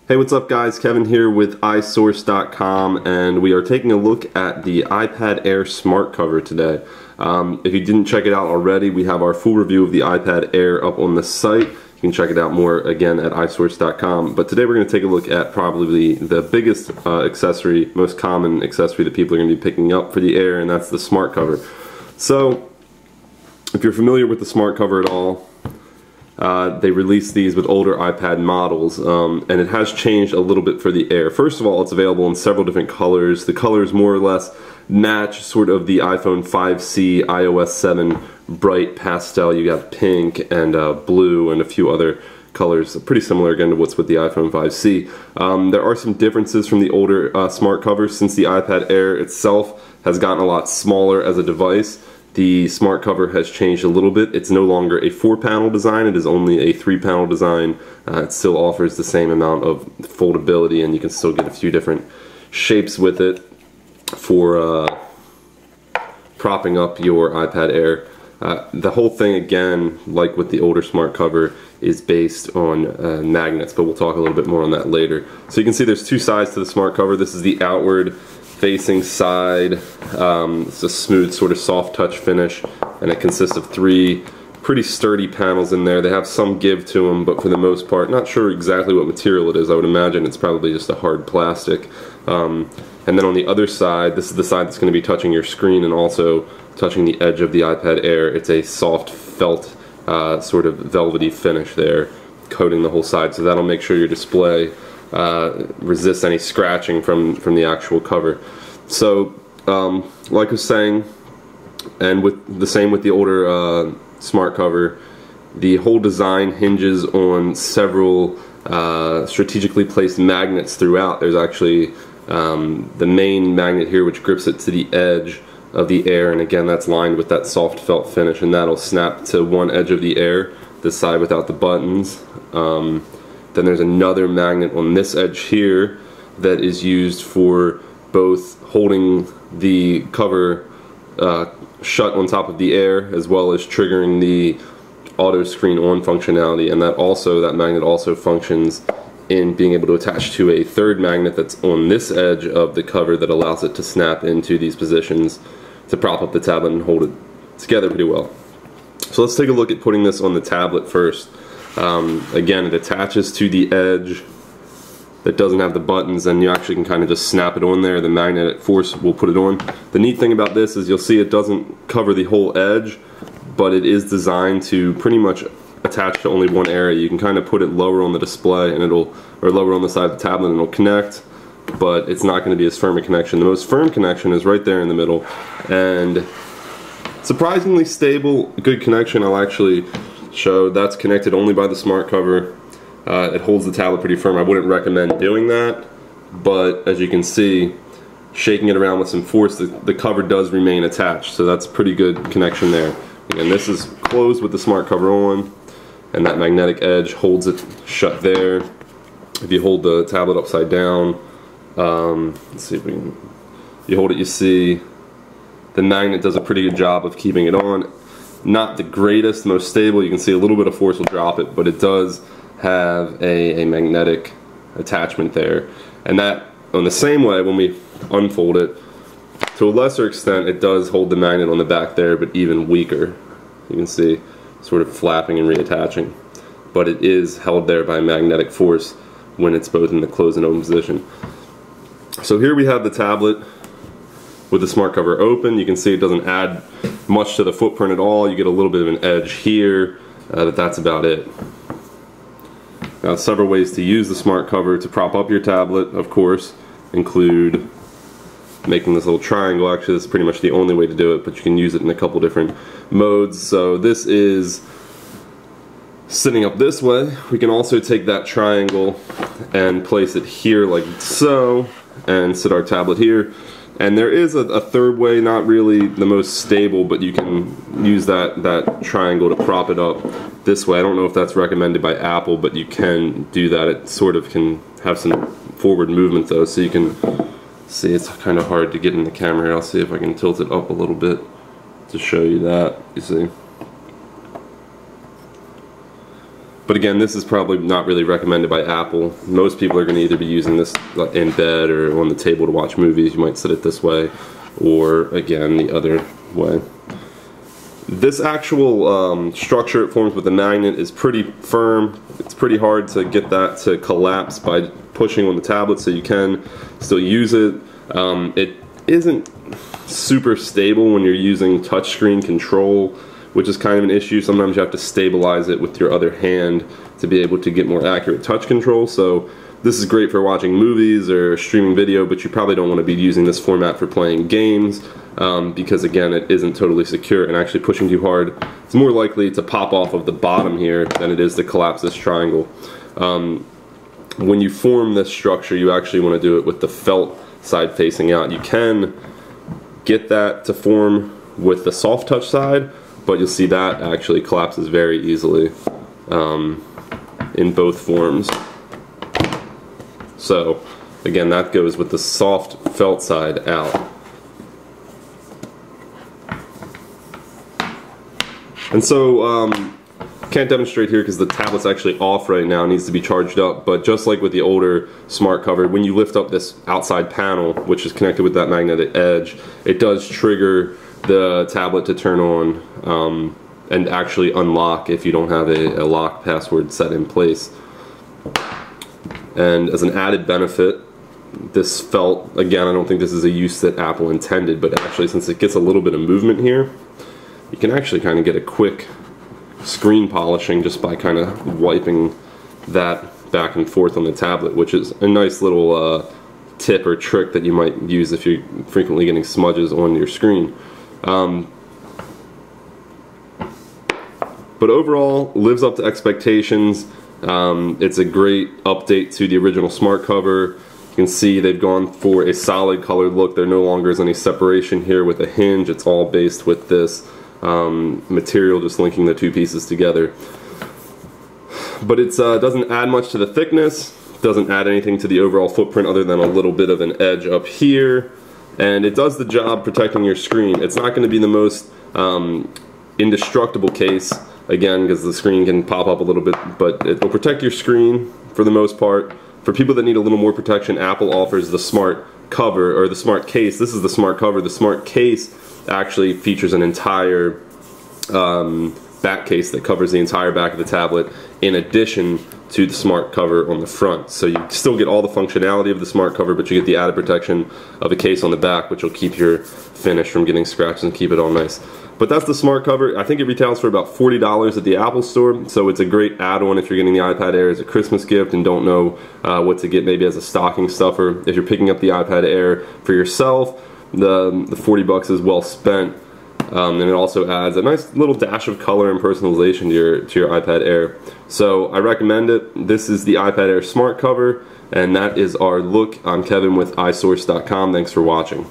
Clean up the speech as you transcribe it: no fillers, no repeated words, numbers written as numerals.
Hey, what's up guys? Kevin here with iSource.com, and we are taking a look at the iPad Air smart cover today. If you didn't check it out already, we have our full review of the iPad Air up on the site. You can check it out more again at iSource.com. But today we're going to take a look at probably the biggest accessory, most common accessory that people are going to be picking up for the Air, and that's the smart cover. So, if you're familiar with the smart cover at all, they released these with older iPad models, and it has changed a little bit for the Air. First of all, it's available in several different colors. The colors more or less match sort of the iPhone 5C, iOS 7 bright pastel. You got pink and blue and a few other colors, pretty similar again to what's with the iPhone 5C. There are some differences from the older smart covers since the iPad Air itself has gotten a lot smaller as a device. The smart cover has changed a little bit. It's no longer a 4-panel design, it is only a 3-panel design. It still offers the same amount of foldability, and you can still get a few different shapes with it for propping up your iPad Air. The whole thing, again, like with the older smart cover, is based on magnets, but we'll talk a little bit more on that later. So you can see there's two sides to the smart cover. This is the outward facing side. It's a smooth sort of soft touch finish, and it consists of 3 pretty sturdy panels in there. They have some give to them, but for the most part, not sure exactly what material it is. I would imagine it's probably just a hard plastic. And then on the other side, this is the side that's going to be touching your screen and also touching the edge of the iPad Air. It's a soft felt sort of velvety finish there, coating the whole side, so that'll make sure your display resist any scratching from the actual cover. So like I was saying, and with the same with the older smart cover, the whole design hinges on several strategically placed magnets throughout. There's actually the main magnet here which grips it to the edge of the Air, and again that's lined with that soft felt finish, and that'll snap to one edge of the Air, this side without the buttons. Then there's another magnet on this edge here that is used for both holding the cover shut on top of the Air as well as triggering the auto screen on functionality, and that magnet also functions in being able to attach to a third magnet that's on this edge of the cover that allows it to snap into these positions to prop up the tablet and hold it together pretty well. So let's take a look at putting this on the tablet first. Again, it attaches to the edge that doesn't have the buttons, and you actually can kind of just snap it on there. The magnetic force will put it on. The neat thing about this is you'll see it doesn't cover the whole edge, but it is designed to pretty much attach to only one area. You can kind of put it lower on the display and or lower on the side of the tablet and it'll connect, but it's not going to be as firm a connection. The most firm connection is right there in the middle, and surprisingly stable, good connection. I'll actually show that's connected only by the smart cover. It holds the tablet pretty firm. I wouldn't recommend doing that, but as you can see, shaking it around with some force, the cover does remain attached, so that's pretty good connection there. Again, this is closed with the smart cover on, and that magnetic edge holds it shut there. If you hold the tablet upside down, let's see if we can, you hold it, you see the magnet does a pretty good job of keeping it on. Not the greatest, most stable. You can see a little bit of force will drop it, but it does have a magnetic attachment there. And that, on the same way, when we unfold it, to a lesser extent, it does hold the magnet on the back there, but even weaker. You can see sort of flapping and reattaching. But it is held there by magnetic force when it's both in the closed and open position. So here we have the tablet with the smart cover open. You can see it doesn't add much to the footprint at all. You get a little bit of an edge here, but that's about it. Now, several ways to use the smart cover to prop up your tablet, of course, include making this little triangle. Actually, this is pretty much the only way to do it, but you can use it in a couple different modes. So this is sitting up this way. We can also take that triangle and place it here like so, and sit our tablet here. And there is a third way, not really the most stable, but you can use that triangle to prop it up this way. I don't know if that's recommended by Apple, but you can do that. It sort of can have some forward movement though, so you can see it's kind of hard to get in the camera here. I'll see if I can tilt it up a little bit to show you that, you see. But again, this is probably not really recommended by Apple. Most people are going to either be using this in bed or on the table to watch movies. You might set it this way, or again, the other way. This actual structure it forms with the magnet is pretty firm. It's pretty hard to get that to collapse by pushing on the tablet, so you can still use it. It isn't super stable when you're using touchscreen control, which is kind of an issue. Sometimes you have to stabilize it with your other hand to be able to get more accurate touch control. So this is great for watching movies or streaming video, but you probably don't want to be using this format for playing games because again, it isn't totally secure, and actually pushing too hard, it's more likely to pop off of the bottom here than it is to collapse this triangle. When you form this structure, you actually want to do it with the felt side facing out. You can get that to form with the soft touch side, but you'll see that actually collapses very easily in both forms. So again, that goes with the soft felt side out. And so can't demonstrate here because the tablet's actually off right now, needs to be charged up, but just like with the older smart cover, when you lift up this outside panel, which is connected with that magnetic edge, it does trigger the tablet to turn on and actually unlock if you don't have a lock password set in place. And as an added benefit, this felt, again, I don't think this is a use that Apple intended, but actually since it gets a little bit of movement here, you can actually kind of get a quick screen polishing just by kind of wiping that back and forth on the tablet, which is a nice little tip or trick that you might use if you're frequently getting smudges on your screen. But overall, lives up to expectations. It's a great update to the original smart cover. You can see they've gone for a solid colored look. There no longer is any separation here with a hinge. It's all based with this material, just linking the two pieces together. But it doesn't add much to the thickness, doesn't add anything to the overall footprint other than a little bit of an edge up here, and it does the job protecting your screen. It's not going to be the most indestructible case, again, because the screen can pop up a little bit, but it will protect your screen for the most part. For people that need a little more protection, Apple offers the smart cover, or the smart case. This is the smart cover. The smart case actually features an entire back case that covers the entire back of the tablet in addition to the smart cover on the front. So you still get all the functionality of the smart cover, but you get the added protection of a case on the back, which will keep your finish from getting scratched and keep it all nice. But that's the smart cover. I think it retails for about $40 at the Apple Store, so it's a great add-on if you're getting the iPad Air as a Christmas gift and don't know what to get, maybe as a stocking stuffer. If you're picking up the iPad Air for yourself, the 40 bucks is well spent, and it also adds a nice little dash of color and personalization to your iPad Air. So I recommend it. This is the iPad Air smart cover, and that is our look. I'm Kevin with iSource.com. Thanks for watching.